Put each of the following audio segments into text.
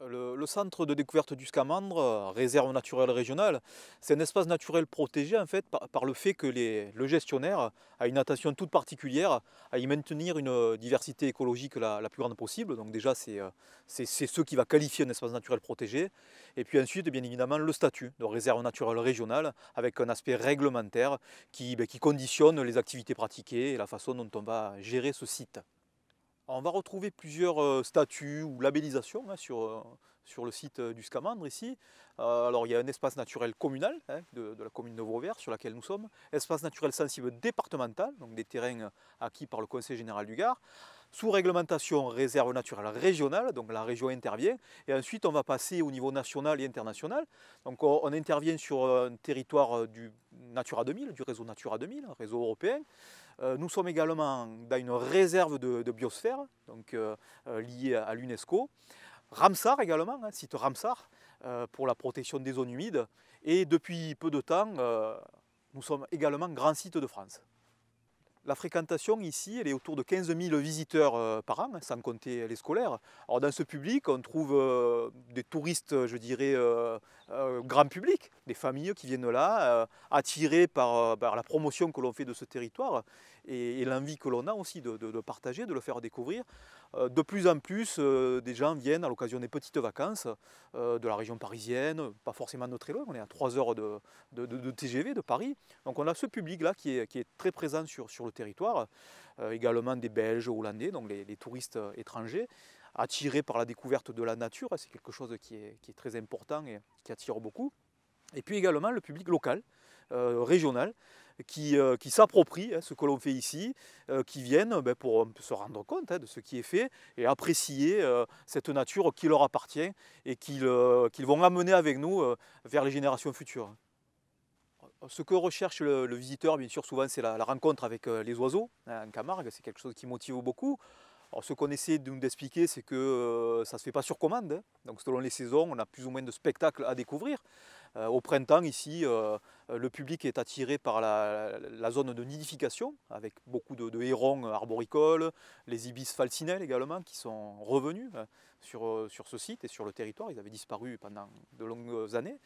Le centre de découverte du Scamandre, réserve naturelle régionale, c'est un espace naturel protégé en fait par le fait que le gestionnaire a une attention toute particulière à y maintenir une diversité écologique la plus grande possible. Donc déjà c'est ce qui va qualifier un espace naturel protégé. Et puis ensuite bien évidemment le statut de réserve naturelle régionale avec un aspect réglementaire qui conditionne les activités pratiquées et la façon dont on va gérer ce site. On va retrouver plusieurs statuts ou labellisations hein, sur le site du Scamandre ici. Alors il y a un espace naturel communal hein, de la commune de Vauvert sur laquelle nous sommes, espace naturel sensible départemental, donc des terrains acquis par le Conseil général du Gard, sous réglementation réserve naturelle régionale, donc la région intervient, et ensuite on va passer au niveau national et international. Donc on intervient sur un territoire du Natura 2000, du réseau Natura 2000, un réseau européen. Nous sommes également dans une réserve de biosphère, donc liée à l'UNESCO. Ramsar également, hein, site Ramsar, pour la protection des zones humides. Et depuis peu de temps, nous sommes également grand site de France. La fréquentation ici, elle est autour de 15 000 visiteurs par an, sans compter les scolaires. Alors dans ce public, on trouve des touristes, je dirais, grand public, des familles qui viennent là, attirées par la promotion que l'on fait de ce territoire et l'envie que l'on a aussi de partager, de le faire découvrir. De plus en plus, des gens viennent à l'occasion des petites vacances de la région parisienne, pas forcément de très loin, on est à 3 heures de TGV de Paris. Donc on a ce public-là qui est très présent sur le territoire, également des Belges, Hollandais, donc les touristes étrangers, attirés par la découverte de la nature, c'est quelque chose qui est très important et qui attire beaucoup. Et puis également le public local, régional, qui s'approprient ce que l'on fait ici, qui viennent pour se rendre compte de ce qui est fait et apprécier cette nature qui leur appartient et qu'ils vont amener avec nous vers les générations futures. Ce que recherche le visiteur, bien sûr, souvent, c'est la rencontre avec les oiseaux en Camargue. C'est quelque chose qui motive beaucoup. Alors, ce qu'on essaie de nous expliquer, c'est que ça ne se fait pas sur commande. Hein. Donc, selon les saisons, on a plus ou moins de spectacles à découvrir. Au printemps, ici, le public est attiré par la zone de nidification, avec beaucoup de hérons arboricoles, les ibis falcinelles également, qui sont revenus sur ce site et sur le territoire. Ils avaient disparu pendant de longues années.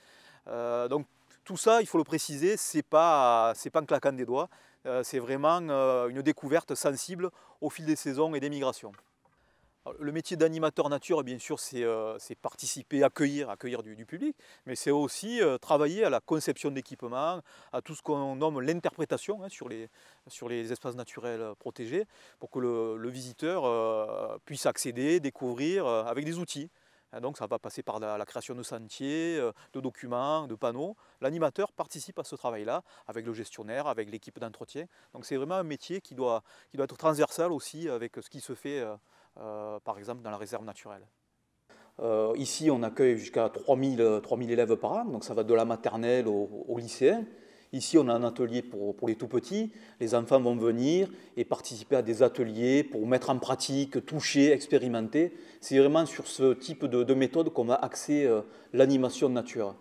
Donc tout ça, il faut le préciser, c'est pas en claquant des doigts, c'est vraiment une découverte sensible au fil des saisons et des migrations. Alors, le métier d'animateur nature, bien sûr, c'est participer, accueillir du public, mais c'est aussi travailler à la conception d'équipements, à tout ce qu'on nomme l'interprétation hein, sur les espaces naturels protégés, pour que le visiteur puisse accéder, découvrir avec des outils. Donc ça va passer par la création de sentiers, de documents, de panneaux. L'animateur participe à ce travail-là avec le gestionnaire, avec l'équipe d'entretien. Donc c'est vraiment un métier qui doit être transversal aussi avec ce qui se fait par exemple dans la réserve naturelle. Ici on accueille jusqu'à 3000 élèves par an, donc ça va de la maternelle au lycéen. Ici, on a un atelier pour les tout-petits. Les enfants vont venir et participer à des ateliers pour mettre en pratique, toucher, expérimenter. C'est vraiment sur ce type de méthode qu'on va axer l'animation de nature.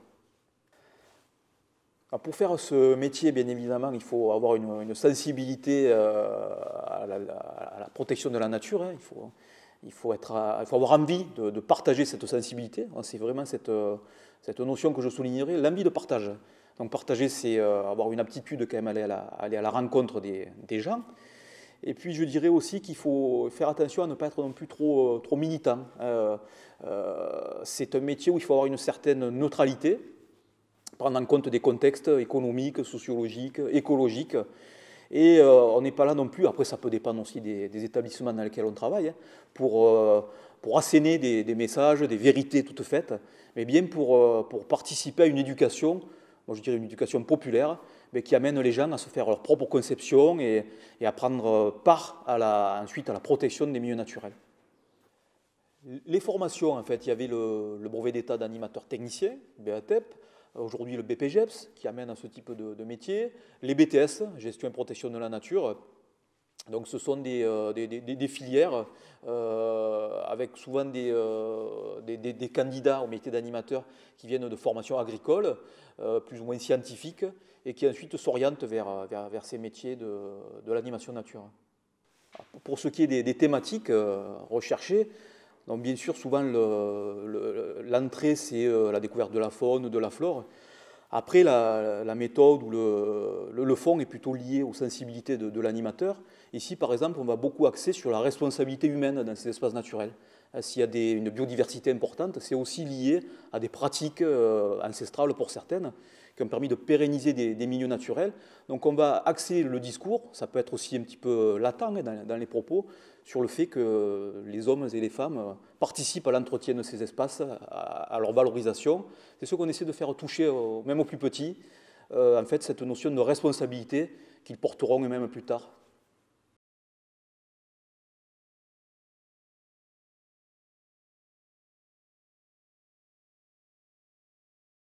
Alors pour faire ce métier, bien évidemment, il faut avoir une sensibilité à la protection de la nature. Hein. Il faut avoir envie de partager cette sensibilité. C'est vraiment cette notion que je soulignerai, l'envie de partage. Donc partager, c'est avoir une aptitude quand même à aller à la rencontre des gens. Et puis je dirais aussi qu'il faut faire attention à ne pas être non plus trop militant. C'est un métier où il faut avoir une certaine neutralité, prendre en compte des contextes économiques, sociologiques, écologiques. Et on n'est pas là non plus, après ça peut dépendre aussi des établissements dans lesquels on travaille, hein, pour asséner des messages, des vérités toutes faites, mais bien pour participer à une éducation, moi je dirais une éducation populaire, mais qui amène les gens à se faire leur propre conception et à prendre part ensuite à la protection des milieux naturels. Les formations, en fait, il y avait le brevet d'état d'animateur technicien, BATEP, aujourd'hui le BPGEPS, qui amène à ce type de métier, les BTS, gestion et protection de la nature. Donc ce sont des filières avec souvent des candidats au métier d'animateur qui viennent de formations agricoles, plus ou moins scientifiques, et qui ensuite s'orientent vers ces métiers de l'animation nature. Pour ce qui est des thématiques recherchées, Donc bien sûr, souvent l'entrée, c'est la découverte de la faune, de la flore. Après, la méthode ou le fond est plutôt lié aux sensibilités de l'animateur. Ici, par exemple, on va beaucoup axer sur la responsabilité humaine dans ces espaces naturels. S'il y a une biodiversité importante, c'est aussi lié à des pratiques ancestrales pour certaines, qui ont permis de pérenniser des milieux naturels. Donc on va axer le discours, ça peut être aussi un petit peu latent dans les propos, sur le fait que les hommes et les femmes participent à l'entretien de ces espaces, à leur valorisation. C'est ce qu'on essaie de faire toucher, même aux plus petits, en fait, cette notion de responsabilité qu'ils porteront eux-mêmes plus tard.